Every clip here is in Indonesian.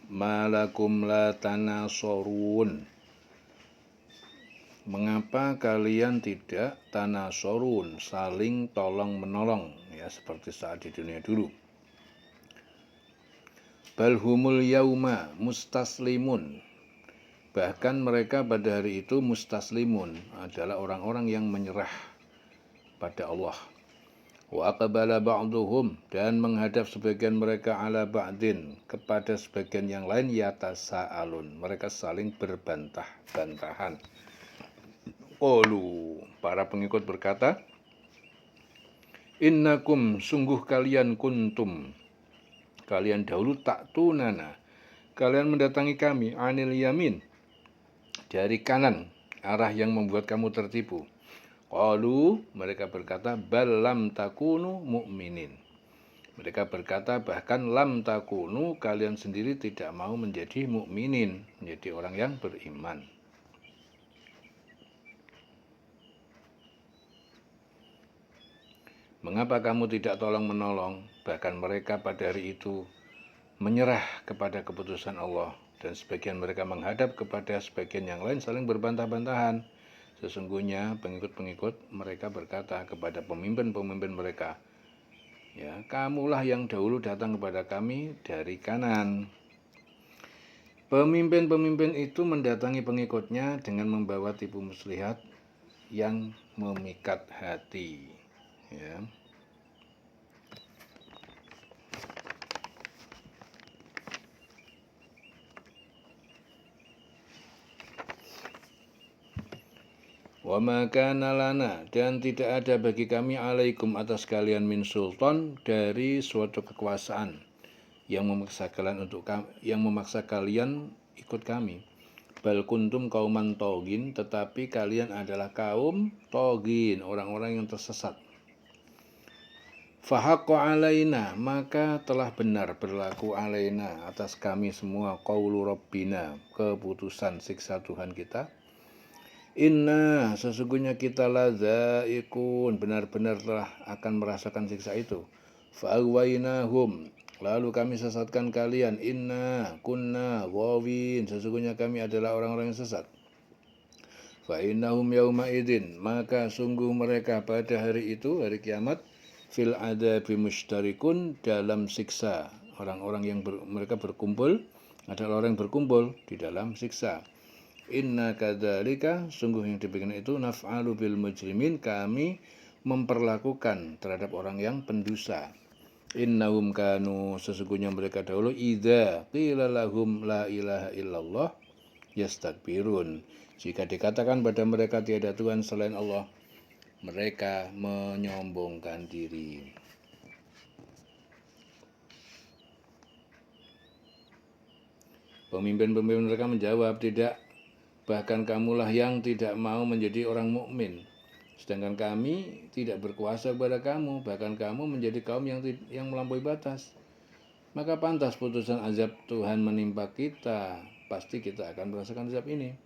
malakum la tanasorun. Mengapa kalian tidak tanasorun, saling tolong menolong, ya seperti saat di dunia dulu. Balhumul yauma mustaslimun. Bahkan mereka pada hari itu mustaslimun, adalah orang-orang yang menyerah pada Allah. Wa aqbala ba'duhum, dan menghadap sebagian mereka ala ba'din, kepada sebagian yang lain, yatasaalun, mereka saling berbantah-bantahan. Qalu, para pengikut berkata, innakum, sungguh kalian, kuntum, kalian dahulu, ta'tunana, kalian mendatangi kami, anil yamin, dari kanan, arah yang membuat kamu tertipu. Qalu, mereka berkata, bal lam takunu mu'minin. Mereka berkata, bahkan lam takunu, kalian sendiri tidak mau menjadi mukminin, menjadi orang yang beriman. Mengapa kamu tidak tolong-menolong? Bahkan mereka pada hari itu menyerah kepada keputusan Allah, dan sebagian mereka menghadap kepada sebagian yang lain, saling berbantah-bantahan. Sesungguhnya pengikut-pengikut mereka berkata kepada pemimpin-pemimpin mereka, ya, kamulah yang dahulu datang kepada kami dari kanan. Pemimpin-pemimpin itu mendatangi pengikutnya dengan membawa tipu muslihat yang memikat hati, ya. Wa ma kana lana, dan tidak ada bagi kami, alaikum, atas kalian, min sultan, dari suatu kekuasaan yang memaksa kalian ikut kami. Bal kuntum kauman togin, tetapi kalian adalah kaum togin, orang-orang yang tersesat. Fahaqqa alaina, maka telah benar berlaku alaina, atas kami semua, qaulu rabbina, keputusan siksa Tuhan kita. Inna, sesungguhnya kita lazaiqun, benar-benar telah akan merasakan siksa itu. Fa'awainahum, lalu kami sesatkan kalian. Inna kunna ghawin, sesungguhnya kami adalah orang-orang yang sesat. Fa'innahum yauma idin, maka sungguh mereka pada hari itu, hari kiamat, fil adabi musytarikun, dalam siksa. Orang-orang yang mereka berkumpul adalah orang yang berkumpul di dalam siksa. Inna kadzalika, sungguh yang demikian itu, naf'alu bil mujrimin, kami memperlakukan terhadap orang yang pendosa. Innahum kanu, sesungguhnya mereka dahulu, idza qila lahum la ilaha illallah yastakbirun, jika dikatakan pada mereka tiada Tuhan selain Allah, mereka menyombongkan diri. Pemimpin-pemimpin mereka menjawab, tidak, bahkan kamulah yang tidak mau menjadi orang mukmin, sedangkan kami tidak berkuasa kepada kamu, bahkan kamu menjadi kaum yang melampaui batas. Maka pantas putusan azab Tuhan menimpa kita, pasti kita akan merasakan azab ini.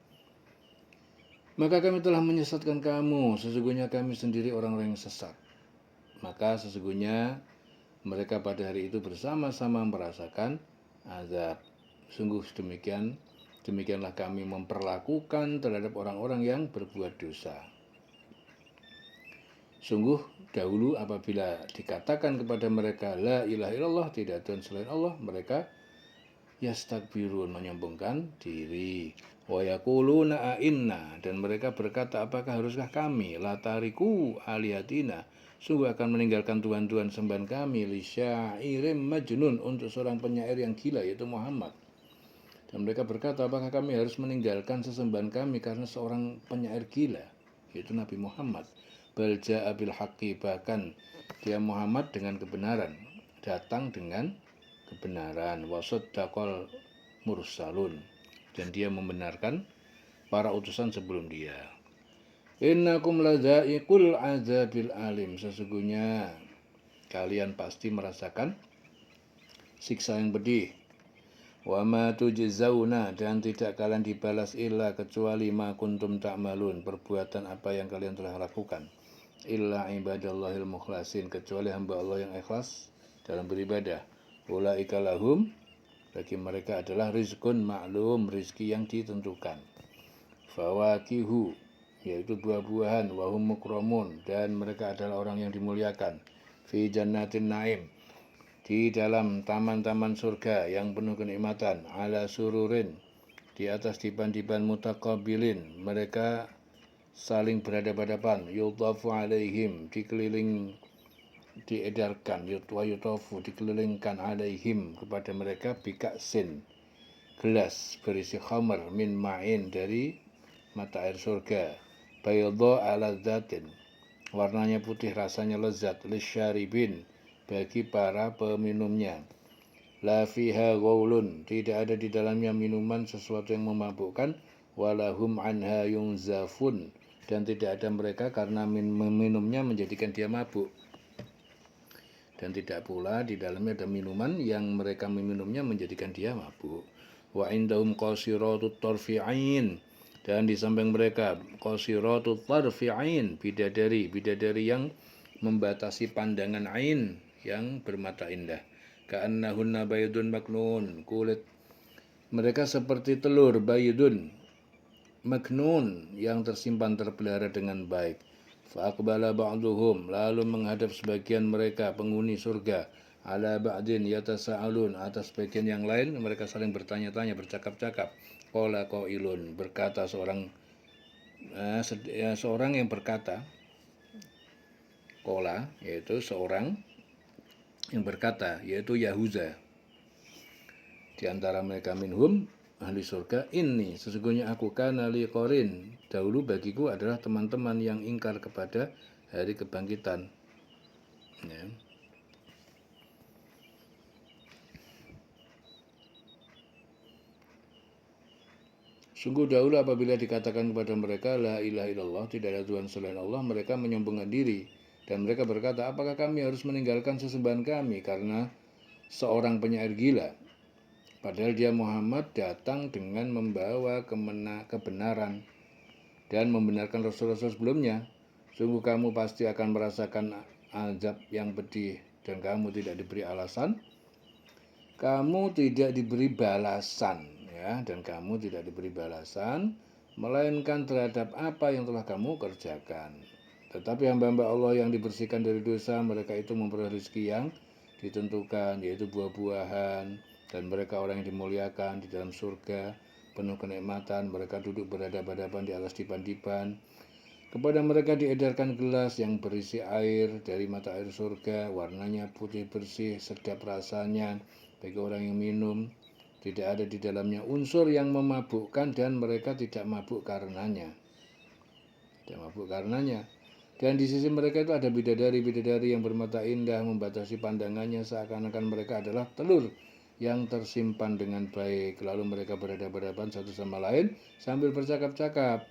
Maka kami telah menyesatkan kamu, sesungguhnya kami sendiri orang-orang yang sesat. Maka sesungguhnya mereka pada hari itu bersama-sama merasakan azab. Sungguh demikianlah kami memperlakukan terhadap orang-orang yang berbuat dosa. Sungguh dahulu apabila dikatakan kepada mereka la ilaha illallah, tidak Tuhan selain Allah, mereka yastakbirun, menyombongkan diri. Wa yaquluna a'inna, dan mereka berkata, apakah haruskah kami la tariku alihatina, sungguh akan meninggalkan tuhan-tuhan sembahan kami, li syairim majnun, untuk seorang penyair yang gila, yaitu Muhammad. Dan mereka berkata, apakah kami harus meninggalkan sesembahan kami karena seorang penyair gila, yaitu Nabi Muhammad. Bal ja'a bil haqqi, bahkan dia Muhammad dengan kebenaran, datang dengan kebenaran. Wa saddaqal mursalun, dan dia membenarkan para utusan sebelum dia. Innakum lazaiqul azabil alim, sesungguhnya kalian pasti merasakan siksa yang pedih. Wa ma tujzauna, dan tidak kalian dibalas illa, kecuali ma kuntum ta'malun, perbuatan apa yang kalian telah lakukan. Illa ibadallahil mukhlasin, kecuali hamba Allah yang ikhlas dalam beribadah. Ulaika lahum Bagi mereka adalah rizkun maklum, rizki yang ditentukan. Fawakihu, yaitu buah-buahan, wahum mukramun, dan mereka adalah orang yang dimuliakan. Fi jannatin naim, di dalam taman-taman surga yang penuh kenikmatan. Ala sururin, di atas dipan-dipan mutaqabilin, mereka saling berhadapan-hadapan. Yutafu alaihim, diedarkan, yutafu, dikelilingkan alaihim, kepada mereka, bikaksin, gelas berisi khamar, min ma'in, dari mata air surga. Bayadha aladzatin, warnanya putih, rasanya lezat. Lisyaribin, bagi para peminumnya. La fiha ghaulun, tidak ada di dalamnya minuman sesuatu yang memabukkan. Walahum anha yunzafun, dan tidak ada mereka karena meminumnya menjadikan dia mabuk. Dan tidak pula di dalamnya ada minuman yang mereka meminumnya menjadikan dia mabuk. Wa indahum qasiratut tarfi'ain, dan di samping mereka qasiratut tarfi'ain, bidadari yang membatasi pandangan ain, yang bermata indah. Ka'annahunna baydun maknun, kulit mereka seperti telur baydun maknun, yang tersimpan terpelihara dengan baik. Fa'aqbala ba'duhum, lalu menghadap sebagian mereka penghuni surga, ala ba'din yatasa'alun, atas sebagian yang lain mereka saling bertanya-tanya, bercakap-cakap. Qala qailun, berkata seorang yang berkata, qala, yaitu seorang yang berkata, yaitu Yahuza, di antara mereka, minhum, ahli surga, ini sesungguhnya aku kana li qarin, dahulu bagiku adalah teman-teman yang ingkar kepada hari kebangkitan. Ya. Sungguh dahulu apabila dikatakan kepada mereka la ilaha illallah, tidak ada Tuhan selain Allah, mereka menyombongkan diri dan mereka berkata, apakah kami harus meninggalkan sesembahan kami karena seorang penyair gila? Padahal dia Muhammad datang dengan membawa kebenaran dan membenarkan rasul-rasul sebelumnya. Sungguh kamu pasti akan merasakan azab yang pedih dan kamu tidak diberi alasan. Kamu tidak diberi balasan, ya, dan kamu tidak diberi balasan, melainkan terhadap apa yang telah kamu kerjakan. Tetapi hamba-hamba Allah yang dibersihkan dari dosa, mereka itu memperoleh rezeki yang ditentukan, yaitu buah-buahan, dan mereka orang yang dimuliakan di dalam surga, penuh kenikmatan. Mereka duduk berhadapan-hadapan di atas dipan-dipan. Kepada mereka diedarkan gelas yang berisi air dari mata air surga, warnanya putih bersih, sedap rasanya bagi orang yang minum. Tidak ada di dalamnya unsur yang memabukkan dan mereka tidak mabuk karenanya. Dan di sisi mereka itu ada bidadari-bidadari yang bermata indah, membatasi pandangannya seakan-akan mereka adalah telur yang tersimpan dengan baik. Lalu mereka berhadapan-hadapan satu sama lain sambil bercakap-cakap.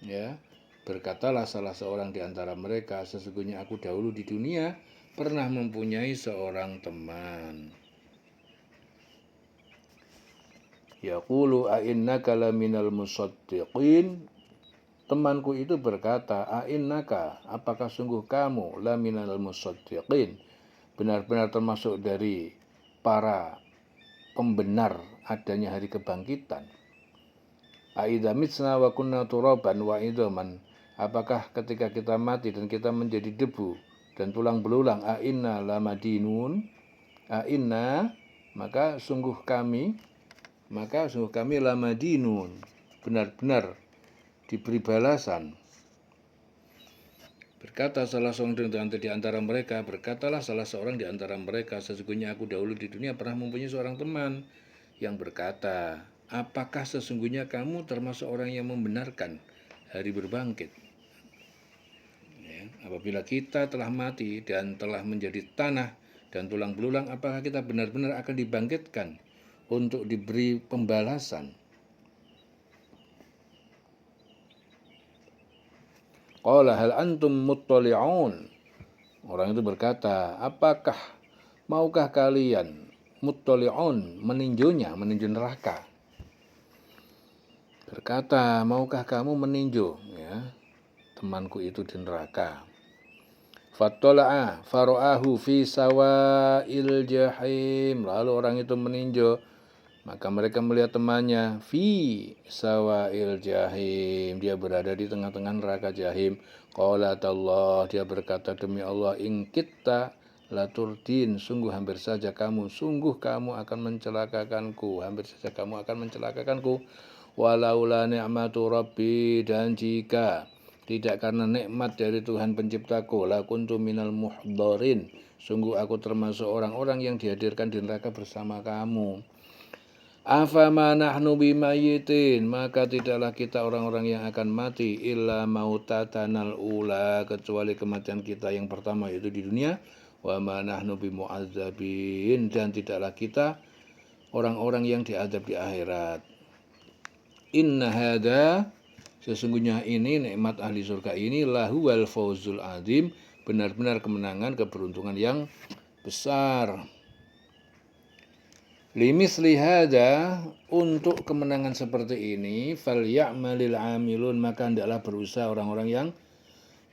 Ya, berkatalah salah seorang di antara mereka, sesungguhnya aku dahulu di dunia pernah mempunyai seorang teman. Yaqulu a'innaka laminal musaddiqin. Temanku itu berkata, a'innaka, apakah sungguh kamu laminal musaddiqin, benar-benar termasuk dari para pembenar adanya hari kebangkitan. Aidza mitsna wa kunna turaban wa idzaman, apakah ketika kita mati dan kita menjadi debu dan tulang belulang, a'inna lamadinun, a'inna, maka sungguh kami lamadinun, benar-benar diberi balasan. Berkata salah seorang di antara mereka, berkatalah salah seorang di antara mereka, sesungguhnya aku dahulu di dunia pernah mempunyai seorang teman yang berkata, apakah sesungguhnya kamu termasuk orang yang membenarkan hari berbangkit? Ya, apabila kita telah mati dan telah menjadi tanah dan tulang belulang, apakah kita benar-benar akan dibangkitkan untuk diberi pembalasan? Qala hal antum muttali'un. Orang itu berkata, apakah maukah kalian muttali'un, meninjau neraka? Berkata, maukah kamu meninjau, ya, temanku itu di neraka? Fattala'a fara'ahu fi sawa'il jahim. Lalu orang itu meninjau, maka mereka melihat temannya fi sawa'il jahim. Dia berada di tengah-tengah neraka jahim. Qala tallah, dia berkata, demi Allah, in kitta laturdin, sungguh kamu akan mencelakakanku, hampir saja kamu akan mencelakakanku. Walaula ni'matu rabbi, dan jika tidak karena nikmat dari Tuhan penciptaku, la kuntu minal muhdharin, sungguh aku termasuk orang-orang yang dihadirkan di neraka bersama kamu. Afama nahnu bimayitin, maka tidaklah kita orang-orang yang akan mati, illa mautatanal ula, kecuali kematian kita yang pertama yaitu di dunia. Wa ma nahnu bimu'adzabin, dan tidaklah kita orang-orang yang diazab di akhirat. Inna hada, sesungguhnya ini nikmat ahli surga ini, lahuwal fawzul azim, benar-benar kemenangan, keberuntungan yang besar. Limisli hada, untuk kemenangan seperti ini, falya'malil amilun, maka hendaklah berusaha orang-orang yang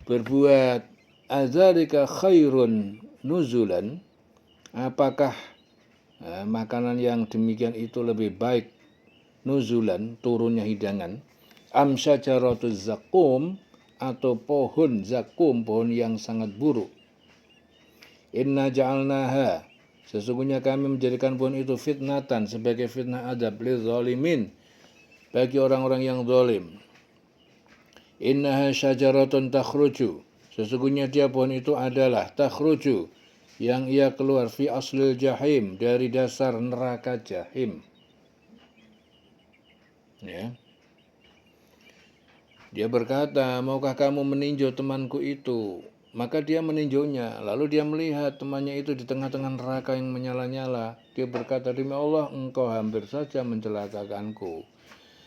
berbuat. Adzalika khairun nuzulan, apakah makanan yang demikian itu lebih baik, nuzulan, turunnya hidangan, am syajaratuz zakum, atau pohon zakum, pohon yang sangat buruk. Inna ja'alnaha, sesungguhnya kami menjadikan pohon itu fitnatan, sebagai fitnah adab, lidzalimin, bagi orang-orang yang zalim. Innaha syajaratun takhruju, sesungguhnya dia pohon itu adalah takhruju, yang ia keluar, fi aslil jahim, dari dasar neraka jahim. Ya. Dia berkata, maukah kamu meninjau temanku itu? Maka dia meninjaunya, lalu dia melihat temannya itu di tengah-tengah neraka yang menyala-nyala. Dia berkata, demi Allah, engkau hampir saja mencelakakanku.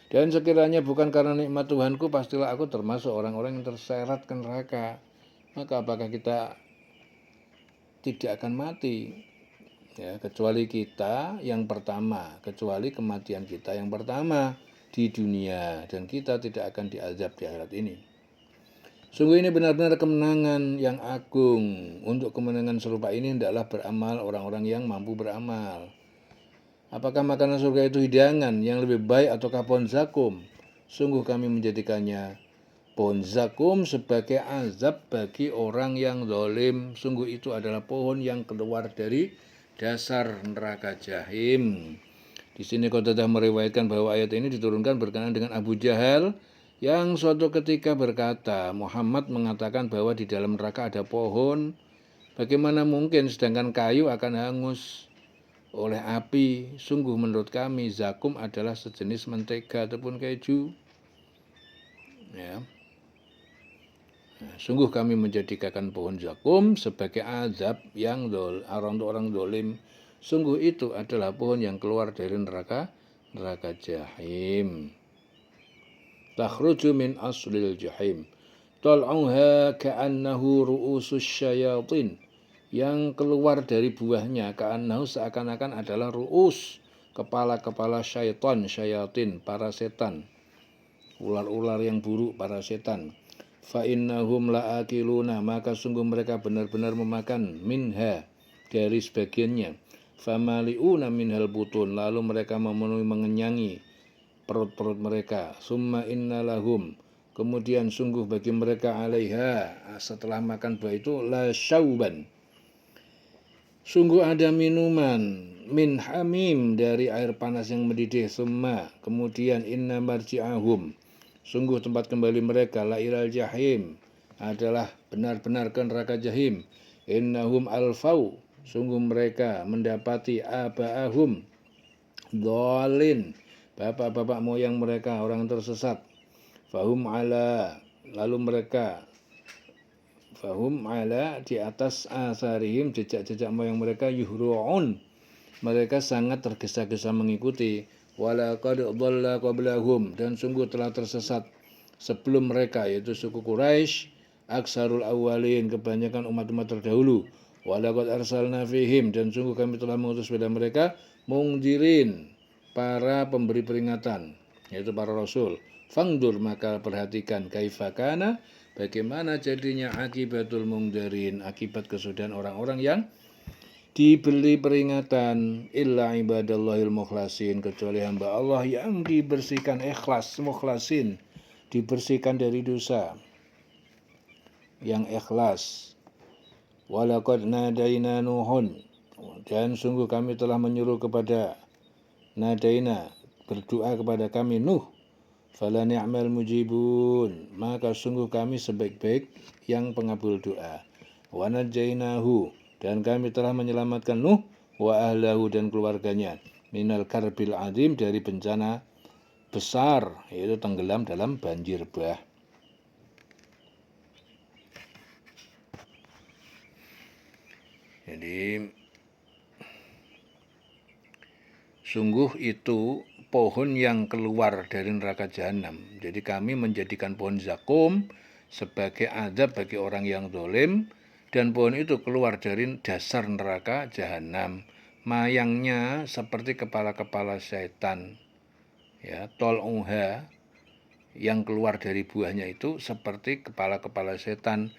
Dan sekiranya bukan karena nikmat Tuhanku, pastilah aku termasuk orang-orang yang terseret ke neraka. Maka apakah kita tidak akan mati? Ya, kecuali kita yang pertama, kecuali kematian kita yang pertama di dunia, dan kita tidak akan diazab di akhirat ini. Sungguh ini benar-benar kemenangan yang agung. Untuk kemenangan serupa ini hendaklah beramal orang-orang yang mampu beramal. Apakah makanan surga itu hidangan yang lebih baik ataukah pohon zakum? Sungguh kami menjadikannya pohon zakum sebagai azab bagi orang yang zalim. Sungguh itu adalah pohon yang keluar dari dasar neraka jahim. Di sini Qatadah meriwayatkan bahwa ayat ini diturunkan berkenaan dengan Abu Jahal yang suatu ketika berkata, Muhammad mengatakan bahwa di dalam neraka ada pohon. Bagaimana mungkin sedangkan kayu akan hangus oleh api? Sungguh menurut kami zakum adalah sejenis mentega ataupun keju. Ya. Sungguh kami menjadikan pohon zakum sebagai azab yang untuk orang dolim. Sungguh itu adalah pohon yang keluar dari neraka jahim. Takhruju min aslil jahim. Tal'uha ka'annahu ru'usus syayatin. Yang keluar dari buahnya ka'annahu seakan-akan adalah ru'us, kepala-kepala syayatin, para setan. Ular-ular yang buruk, para setan. Fa'innahum la'akiluna, maka sungguh mereka benar-benar memakan minha, dari sebagiannya. Famali'una minhal butun, lalu mereka memenuhi, mengenyangi perut-perut mereka. Summa inna lahum, kemudian sungguh bagi mereka alaiha, setelah makan buah itu, la syauban, sungguh ada minuman, min hamim, dari air panas yang mendidih. Summa, kemudian inna marji'ahum, sungguh tempat kembali mereka, la ilal jahim, adalah benar-benar ke neraka jahim. Innahum alfau, sungguh mereka mendapati aba'ahum dhalin, bapak-bapak moyang mereka orang tersesat. Fahum ala, lalu mereka fahum ala, di atas asarihim, jejak-jejak moyang mereka, yuhru'un, mereka sangat tergesa-gesa mengikuti. Walaqad dhalla qablahum, dan sungguh telah tersesat sebelum mereka, yaitu suku Quraisy, aksarul awwalin, kebanyakan umat-umat terdahulu. Walaqad arsalna fihim, dan sungguh kami telah mengutus pada mereka mungdirin, para pemberi peringatan, yaitu para rasul. Fangdur, maka perhatikan, kaifakana, bagaimana jadinya akibatul mungdarin, akibat kesudahan orang-orang yang diberi peringatan, illa ibadallahil mukhlasin, kecuali hamba Allah yang dibersihkan ikhlas, mukhlasin, dibersihkan dari dosa, yang ikhlas. Walaqad nadaina Nuhun, dan sungguh kami telah menyuruh kepada nadaina, berdoa kepada kami Nuh, fala ni'mal mujibun, maka sungguh kami sebaik-baik yang pengabul doa. Wa najainahu, dan kami telah menyelamatkan Nuh wa ahlahu, dan keluarganya, minal karbil azim, dari bencana besar, yaitu tenggelam dalam banjir bah. Jadi sungguh itu pohon yang keluar dari neraka jahanam. Jadi kami menjadikan pohon zakum sebagai azab bagi orang yang zalim, dan pohon itu keluar dari dasar neraka jahanam. Mayangnya seperti kepala-kepala setan. Ya, tol'uha, yang keluar dari buahnya itu seperti kepala-kepala setan.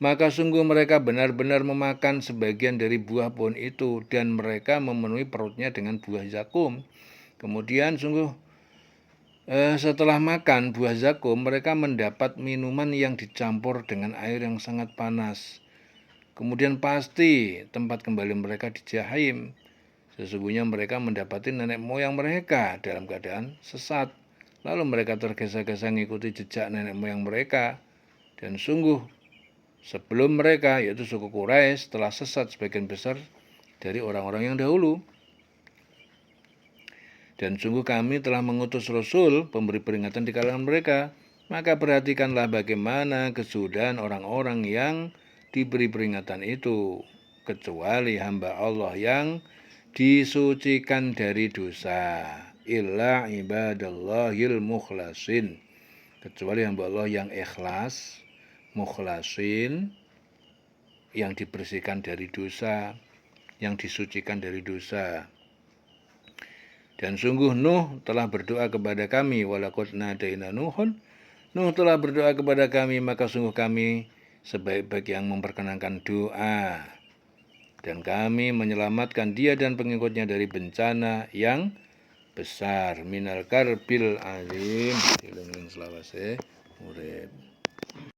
Maka sungguh mereka benar-benar memakan sebagian dari buah pohon itu, dan mereka memenuhi perutnya dengan buah zakum. Kemudian sungguh setelah makan buah zakum, mereka mendapat minuman yang dicampur dengan air yang sangat panas. Kemudian pasti tempat kembali mereka di Jahim. Sesungguhnya mereka mendapati nenek moyang mereka dalam keadaan sesat. Lalu mereka tergesa-gesa mengikuti jejak nenek moyang mereka. Dan sungguh sebelum mereka, yaitu suku Quraisy, telah sesat sebagian besar dari orang-orang yang dahulu. Dan sungguh kami telah mengutus Rasul, pemberi peringatan di kalangan mereka. Maka perhatikanlah bagaimana kesudahan orang-orang yang diberi peringatan itu, kecuali hamba Allah yang disucikan dari dosa, illa ibadallahil mukhlasin, kecuali hamba Allah yang ikhlas, mukhlasin, yang dibersihkan dari dosa, yang disucikan dari dosa. Dan sungguh Nuh telah berdoa kepada kami, walaqad nadaina Nuhun, Nuh telah berdoa kepada kami, maka sungguh kami sebaik-baik yang memperkenankan doa, dan kami menyelamatkan dia dan pengikutnya dari bencana yang besar, minal karbil azim. Dilungin selawase urip.